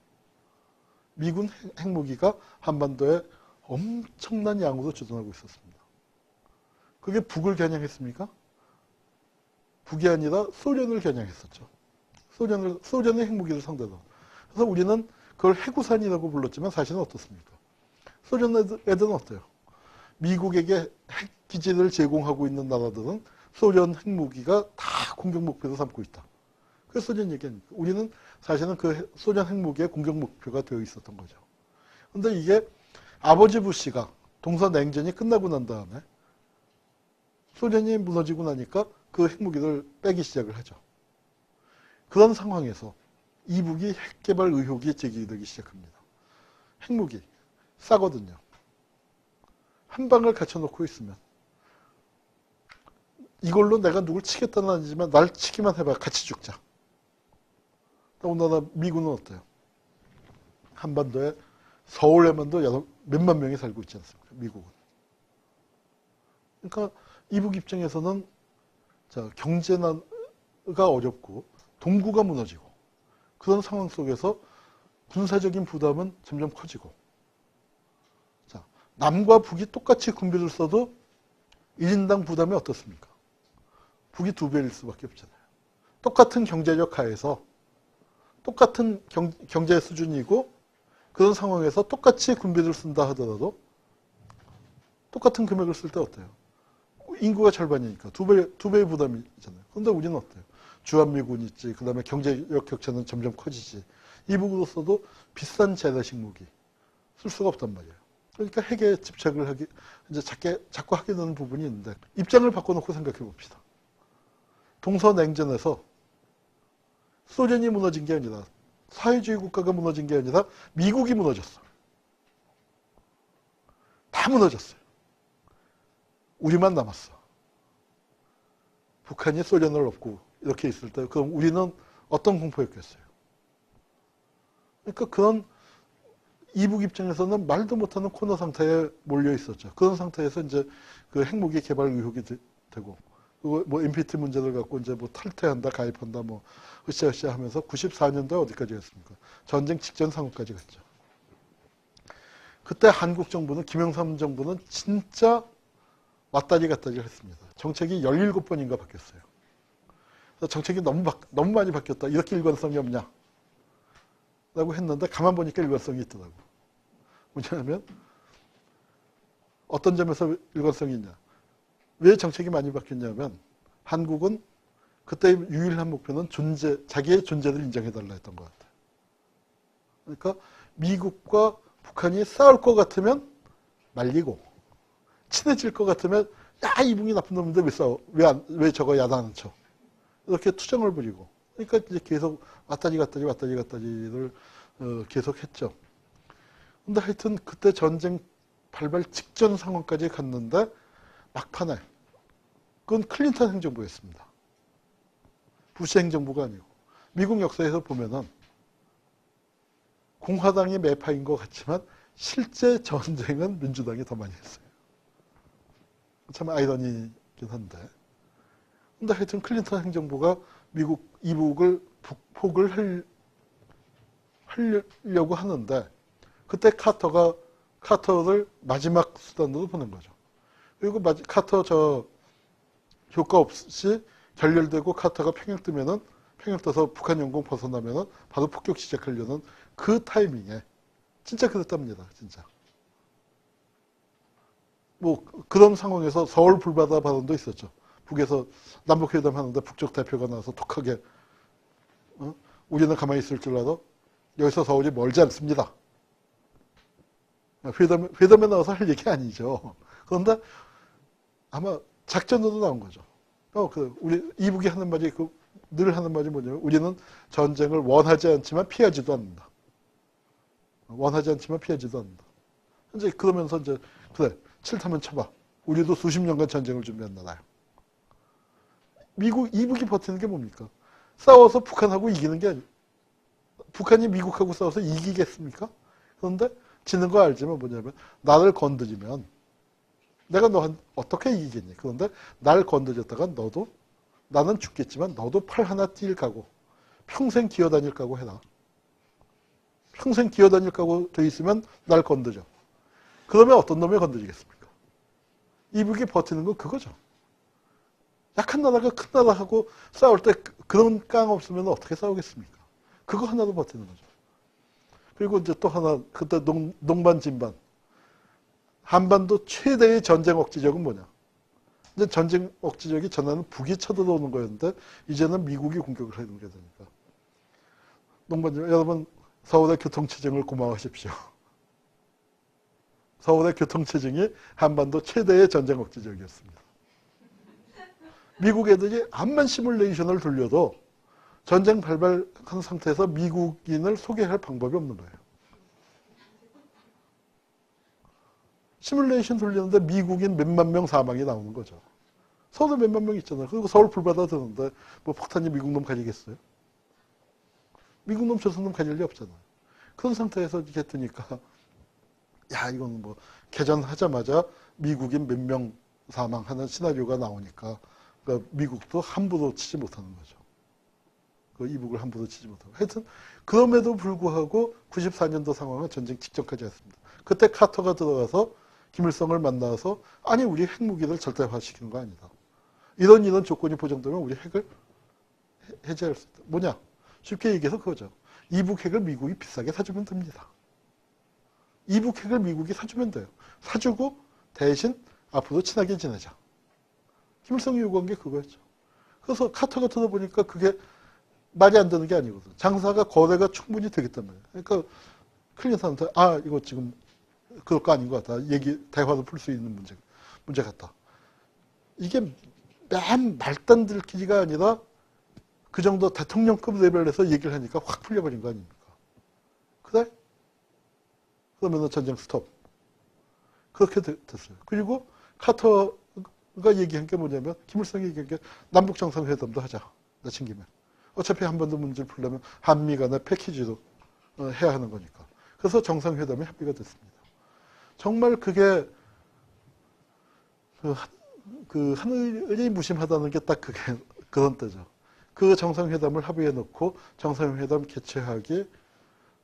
미군 핵무기가 한반도에 엄청난 양으로 주둔하고 있었습니다. 그게 북을 겨냥했습니까? 북이 아니라 소련을 겨냥했었죠. 소련의 핵무기를 상대로. 그래서 우리는 그걸 해구산이라고 불렀지만 사실은 어떻습니까? 소련 애들은 어때요? 미국에게 핵기지를 제공하고 있는 나라들은 소련 핵무기가 다 공격 목표로 삼고 있다. 그래서 소련 얘기하니까 우리는 사실은 그 소련 핵무기의 공격 목표가 되어 있었던 거죠. 그런데 이게 아버지 부시가 동서냉전이 끝나고 난 다음에 소련이 무너지고 나니까 그 핵무기를 빼기 시작을 하죠. 그런 상황에서 이북이 핵개발 의혹이 제기되기 시작합니다. 핵무기 싸거든요. 한 방을 갖춰놓고 있으면 이걸로 내가 누굴 치겠다는 아니지만 날 치기만 해봐 같이 죽자. 더군다나 미군은 어때요? 한반도에 서울에만도 몇만 명이 살고 있지 않습니까? 미국은. 그러니까 이북 입장에서는 경제가 어렵고 동구가 무너지고 그런 상황 속에서 군사적인 부담은 점점 커지고, 남과 북이 똑같이 군비를 써도 1인당 부담이 어떻습니까? 북이 2배일 수밖에 없잖아요. 똑같은 경제력 하에서 똑같은 경제 수준이고 그런 상황에서 똑같이 군비를 쓴다 하더라도 똑같은 금액을 쓸 때 어때요? 인구가 절반이니까 2배의 부담이 있잖아요. 그런데 우리는 어때요? 주한미군이 있지, 그 다음에 경제력 격차는 점점 커지지. 이북으로서도 비싼 재래식 무기 쓸 수가 없단 말이에요. 그러니까 핵에 집착을 하기, 이제 자꾸 하게 되는 부분이 있는데, 입장을 바꿔놓고 생각해 봅시다. 동서냉전에서 소련이 무너진 게 아니라, 사회주의 국가가 무너진 게 아니라 미국이 무너졌어. 다 무너졌어요. 우리만 남았어. 북한이 소련을 엎고 이렇게 있을 때 그럼 우리는 어떤 공포였겠어요? 그러니까 그런 이북 입장에서는 말도 못하는 코너 상태에 몰려 있었죠. 그런 상태에서 이제 그 핵무기 개발 의혹이 되고, 그리고 뭐 NPT 문제를 갖고 이제 뭐 탈퇴한다, 가입한다, 뭐 으쌰으쌰 하면서 94년도에 어디까지 갔습니까? 전쟁 직전 상황까지 갔죠. 그때 한국 정부는, 김영삼 정부는 진짜 왔다리 갔다리 했습니다. 정책이 17번인가 바뀌었어요. 그래서 정책이 너무 많이 바뀌었다. 이렇게 일관성이 없냐? 라고 했는데 가만 보니까 일관성이 있더라고. 뭐냐면 어떤 점에서 일관성이 있냐? 왜 정책이 많이 바뀌었냐면 한국은 그때 유일한 목표는 자기의 존재를 인정해달라 했던 것 같아요. 그러니까 미국과 북한이 싸울 것 같으면 말리고, 친해질 것 같으면 야, 이북이 나쁜 놈인데 왜 싸워? 왜 저거 야단을 쳐? 이렇게 투정을 부리고. 그러니까 이제 계속 왔다리 갔다리를 계속 했죠. 근데 하여튼 그때 전쟁 발발 직전 상황까지 갔는데 막판에, 그건 클린턴 행정부였습니다. 부시 행정부가 아니고. 미국 역사에서 보면은 공화당이 매파인 것 같지만 실제 전쟁은 민주당이 더 많이 했어요. 참 아이러니긴 한데. 근데 하여튼 클린턴 행정부가 미국 이북을 북폭을 하려고 하는데, 그때 카터를 마지막 수단으로 보낸 거죠. 그리고 카터 효과 없이 결렬되고 카터가 평양 떠서 북한 영공 벗어나면은 바로 폭격 시작하려는 그 타이밍에 진짜 그랬답니다. 진짜. 뭐 그런 상황에서 서울 불바다 발언도 있었죠. 북에서 남북회담 하는데 북쪽 대표가 나와서 독하게 우리는 가만히 있을 줄 알아? 여기서 서울이 멀지 않습니다. 회담에 나와서 할 얘기 아니죠. 그런데 아마 작전으로 나온 거죠. 우리 이북이 하는 말이 늘 하는 말이 뭐냐면 우리는 전쟁을 원하지 않지만 피하지도 않는다. 원하지 않지만 피하지도 않는다. 이제 그러면서 이제 그래, 싫다면 쳐봐. 우리도 수십 년간 전쟁을 준비한 나라야. 이북이 버티는 게 뭡니까? 싸워서 북한하고 이기는 게 아니에요. 북한이 미국하고 싸워서 이기겠습니까? 그런데 지는 거 알지만 뭐냐면 나를 건드리면 내가 너 어떻게 이기겠니? 그런데 날 건드렸다가 나는 죽겠지만 너도 팔 하나 뛸 각오, 평생 기어다닐 각오 해라. 평생 기어다닐 각오 돼 있으면 날 건드려. 그러면 어떤 놈이 건드리겠습니까? 이북이 버티는 건 그거죠. 약한 나라가 큰 나라하고 싸울 때 그런 깡 없으면 어떻게 싸우겠습니까? 그거 하나로 버티는 거죠. 그리고 이제 또 하나, 그때 농반진반. 한반도 최대의 전쟁 억지력은 뭐냐? 이제 전쟁 억지력이 전에는 북이 쳐들어오는 거였는데 이제는 미국이 공격을 하는 게 되니까. 농반진반. 여러분, 서울의 교통체증을 고마워하십시오. 서울의 교통체증이 한반도 최대의 전쟁 억지력이었습니다. 미국 애들이 암만 시뮬레이션을 돌려도 전쟁 발발한 상태에서 미국인을 소개할 방법이 없는 거예요. 시뮬레이션 돌리는데 미국인 몇만 명 사망이 나오는 거죠. 서울에 몇만 명 있잖아요. 그리고 서울 불바다 드는데 뭐 폭탄이 미국 놈 가지겠어요? 미국 놈 조선 놈 가질 리 없잖아요. 그런 상태에서 이렇게 뜨니까 야, 이건 뭐 개전하자마자 미국인 몇 명 사망하는 시나리오가 나오니까 그러니까 미국도 함부로 치지 못하는 거죠. 그 이북을 함부로 치지 못하고. 하여튼 그럼에도 불구하고 94년도 상황은 전쟁 직전까지 했습니다. 그때 카터가 들어가서 김일성을 만나서 아니 우리 핵무기를 절대화시키는 거 아니다. 이런 조건이 보장되면 우리 핵을 해제할 수 있다. 뭐냐? 쉽게 얘기해서 그거죠. 이북 핵을 미국이 비싸게 사주면 됩니다. 이북 핵을 미국이 사주면 돼요. 사주고 대신 앞으로 친하게 지내자. 김일성이 요구한 게 그거였죠. 그래서 카터가 들어보니까 그게 말이 안 되는 게 아니거든. 장사가 거래가 충분히 되겠단 말이야. 그러니까 클린턴한테 이거 지금 그럴 거 아닌 것 같다. 대화도 풀 수 있는 문제 같다. 이게 맨 말단들끼리가 아니라 그 정도 대통령급 레벨에서 얘기를 하니까 확 풀려버린 거 아닙니까? 그래? 그러면 전쟁 스톱. 그렇게 됐어요. 그리고 카터가 얘기한 게 뭐냐면, 김일성이 얘기한 게 남북 정상회담도 하자. 내친 김에. 어차피 한 번 더 문제를 풀려면 한미 간의 패키지로 해야 하는 거니까. 그래서 정상회담이 합의가 됐습니다. 정말 그게 그 하늘이 무심하다는 게 딱 그런 때죠. 그 정상회담을 합의해 놓고 정상회담 개최하기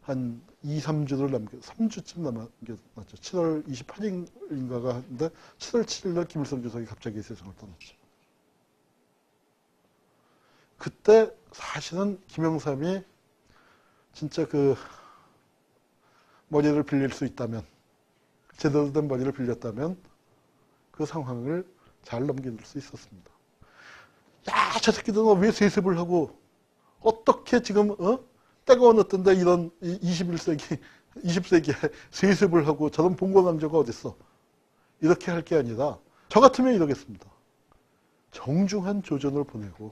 한 2, 3주를 3주쯤 남았죠. 7월 28일인가가 하는데 7월 7일 날 김일성 주석이 갑자기 세상을 떠났죠. 그때 사실은 김영삼이 진짜 그 머리를 빌릴 수 있다면, 제대로 된 머리를 빌렸다면 그 상황을 잘 넘길 수 있었습니다. 야, 저 새끼들은 왜 세습을 하고 어떻게 지금 때가 어느 때인데 이런 20세기에 세습을 하고 저런 봉건왕조가 어딨어. 이렇게 할 게 아니라 저 같으면 이러겠습니다. 정중한 조전을 보내고,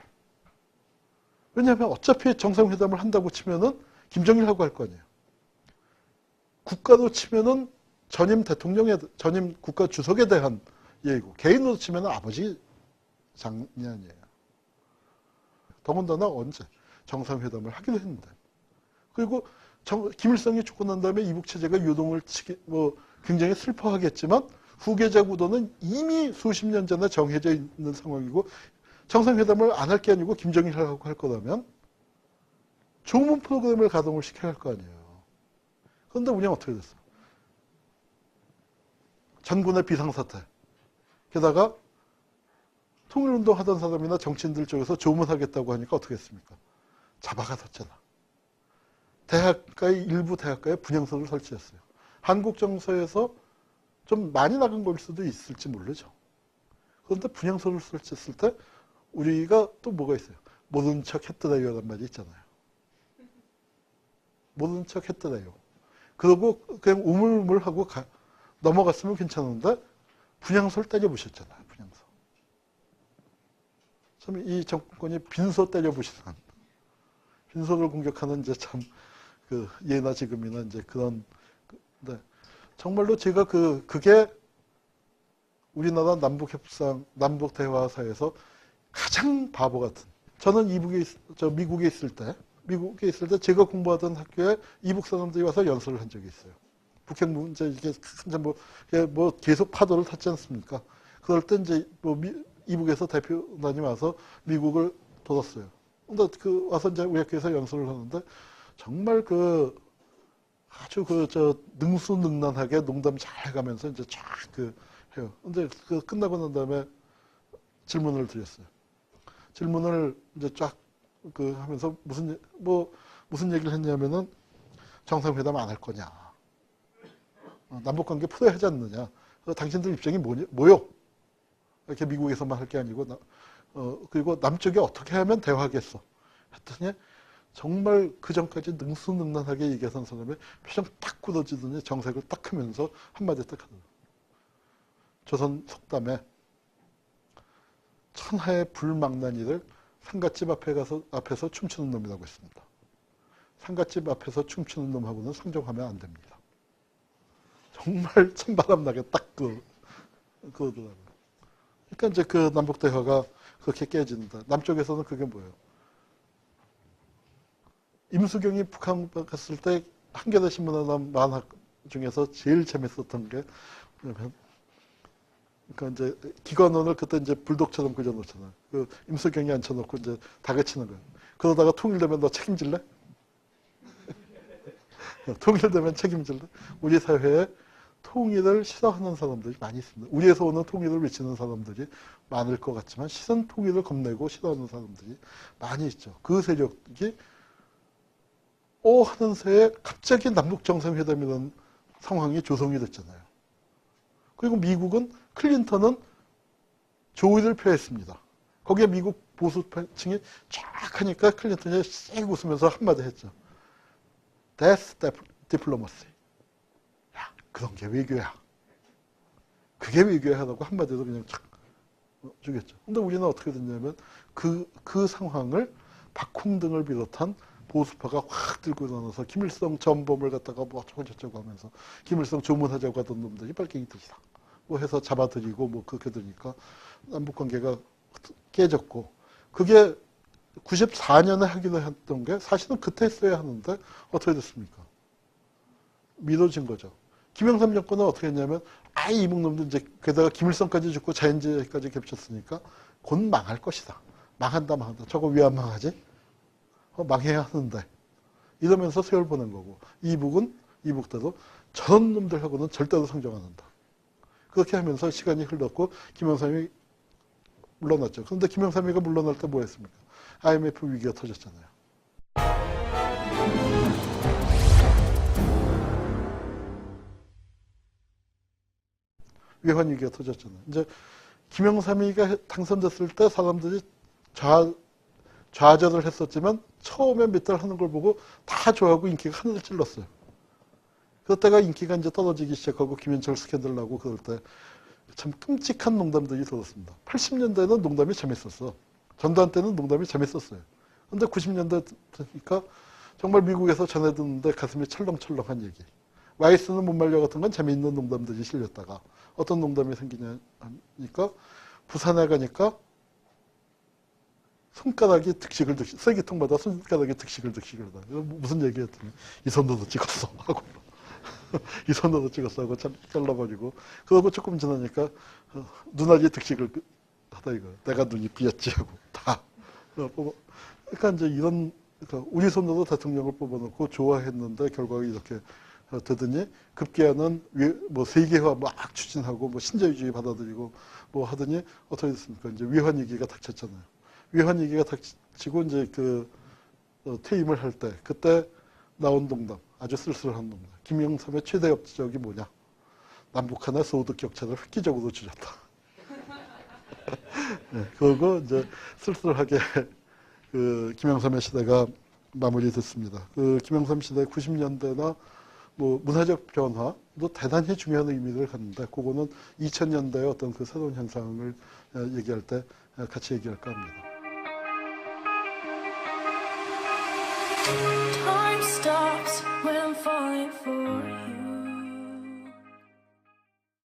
왜냐하면 어차피 정상회담을 한다고 치면은 김정일하고 할 거 아니에요. 국가로 치면은 전임 국가 주석에 대한 얘기고, 개인으로 치면은 아버지 장년이에요. 더군다나 언제 정상회담을 하기로 했는데. 그리고 김일성이 죽고 난 다음에 이북체제가 요동을 굉장히 슬퍼하겠지만 후계자 구도는 이미 수십 년 전에 정해져 있는 상황이고, 정상회담을 안 할 게 아니고 김정일하고 할 거라면 조문 프로그램을 가동을 시켜야 할 거 아니에요. 그런데 우리는 어떻게 됐어? 전군의 비상사태. 게다가 통일운동 하던 사람이나 정치인들 쪽에서 조문하겠다고 하니까 어떻게 했습니까? 잡아가뒀잖아. 일부 대학가에 분향소를 설치했어요. 한국 정서에서 좀 많이 나간 걸 수도 있을지 모르죠. 그런데 분향소를 설치했을 때 우리가 또 뭐가 있어요? 모른 척 했더래요라는 말이 있잖아요. 모른 척 했더래요. 그러고 그냥 우물우물하고 넘어갔으면 괜찮은데 분향소를 때려부셨잖아요. 분향소. 참 이 정권이 빈소 때려부시는, 빈소를 공격하는 이제 참 예나 지금이나 이제 그런. 네. 정말로 제가 그게 우리나라 남북 대화사에서 가장 바보 같은. 저는 미국에 있을 때 제가 공부하던 학교에 이북 사람들이 와서 연설을 한 적이 있어요. 북핵 문제 이게 계속 파도를 탔지 않습니까? 그럴 때 이제 이북에서 대표단이 와서 미국을 돌았어요. 근데 와서 이제 우리 학교에서 연설을 하는데 정말 아주 능수능란하게 농담 잘 해가면서 이제 쫙 해요. 근데 끝나고 난 다음에 질문을 드렸어요. 질문을 이제 쫙 하면서 무슨 얘기를 했냐면은 정상회담 안 할 거냐. 남북관계 풀어야 하지 않느냐. 당신들 입장이 뭐요? 이렇게 미국에서만 할 게 아니고, 그리고 남쪽이 어떻게 하면 대화하겠어. 했더니 정말 그 전까지 능수능란하게 얘기하던 사람이 표정 딱 굳어지더니 정색을 딱 하면서 한마디 딱 하더라고요. 조선 속담에 천하의 불망나니를 상갓집 앞에서 춤추는 놈이라고 했습니다. 상갓집 앞에서 춤추는 놈하고는 상종하면 안 됩니다. 정말 찬바람나게 딱 그러더라고요. 그러니까 이제 남북 대화가 그렇게 깨진다. 남쪽에서는 그게 뭐예요? 임수경이 북한 갔을 때 한겨레 신문에 나온 만화 중에서 제일 재밌었던 게 뭐냐면, 그러니까 이제 기관원을 그때 이제 불독처럼 그려놓잖아요. 임수경이 앉혀놓고 이제 다그치는 거예요. 그러다가 통일되면 너 책임질래? 통일되면 책임질래? 우리 사회에 통일을 싫어하는 사람들이 많이 있습니다. 우리에서 오는 통일을 외치는 사람들이 많을 것 같지만 실은 통일을 겁내고 싫어하는 사람들이 많이 있죠. 그 세력이 하는 새에 갑자기 남북 정상회담이라는 상황이 조성이 됐잖아요. 그리고 미국은 클린턴은 조의를 표했습니다. 거기에 미국 보수층이 쫙 하니까 클린턴이 씩 웃으면서 한마디 했죠. That's diplomacy. 야, 그런 게 외교야. 그게 외교야 하다고 한마디로 그냥 착 주겠죠. 근데 우리는 어떻게 됐냐면 그 상황을 박홍 등을 비롯한 보수파가 확 들고 일어나서 김일성 전범을 갖다가 뭐 어쩌고저쩌고 하면서 김일성 조문하자고 하던 놈들이 빨갱이들이다. 뭐 해서 잡아들이고 뭐 그렇게 되니까 남북관계가 깨졌고, 그게 94년에 하기로 했던 게 사실은 그때 했어야 하는데 어떻게 됐습니까? 미뤄진 거죠. 김영삼 정권은 어떻게 했냐면 이북놈들 이제 게다가 김일성까지 죽고 자연재해까지 겹쳤으니까 곧 망할 것이다. 망한다. 저거 왜 안 망하지? 망해야 하는데. 이러면서 세월 보낸 거고, 이북대로 저런 놈들하고는 절대로 상종 안 한다. 그렇게 하면서 시간이 흘렀고 김영삼이 물러났죠. 그런데 김영삼이가 물러날 때 뭐 했습니까? IMF 위기가 터졌잖아요. 외환 위기가 터졌잖아요. 이제 김영삼이가 당선됐을 때 사람들이 좌절을 했었지만 처음에 몇 달 하는 걸 보고 다 좋아하고 인기가 하늘을 찔렀어요. 그러다가 인기가 이제 떨어지기 시작하고 김현철 스캔들 나고 그럴 때 참 끔찍한 농담들이 들었습니다. 80년대에는 농담이 재밌었어. 전두환 때는 농담이 재밌었어요. 근데 90년대 되니까 정말 미국에서 전해 듣는데 가슴이 철렁철렁한 얘기. 와이스는 못 말려 같은 건 재미있는 농담들이 실렸다가 어떤 농담이 생기냐니까 부산에 가니까 손가락이 득식을 쓰레기통마다 손가락이 득식을 하다. 무슨 얘기였더니 이 손으로 찍었어 하고 이 손으로 찍었어 하고 잘라버리고, 그러고 조금 지나니까 눈알이 득식을 하다 이거. 내가 눈이 삐었지 하고 다. 그러니까 이제 이런, 그러니까 우리 손으로 대통령을 뽑아놓고 좋아했는데 결과가 이렇게 되더니 급기야는 뭐 세계화 막 추진하고 뭐 신자유주의 받아들이고 뭐 하더니 어떻게 됐습니까? 이제 외환 위기가 닥쳤잖아요. 외환 위기가 닥치고 이제 퇴임을 할 때 그때 나온 농담, 아주 쓸쓸한 농담. 김영삼의 최대 업적이 뭐냐? 남북한의 소득 격차를 획기적으로 줄였다. 네, 그리고 이제 쓸쓸하게 김영삼의 시대가 마무리됐습니다. 김영삼 시대 90년대나 뭐 문화적 변화도 대단히 중요한 의미를 갖는데, 그거는 2000년대의 어떤 그 새로운 현상을 얘기할 때 같이 얘기할까 합니다. Time stops when I'm falling for you.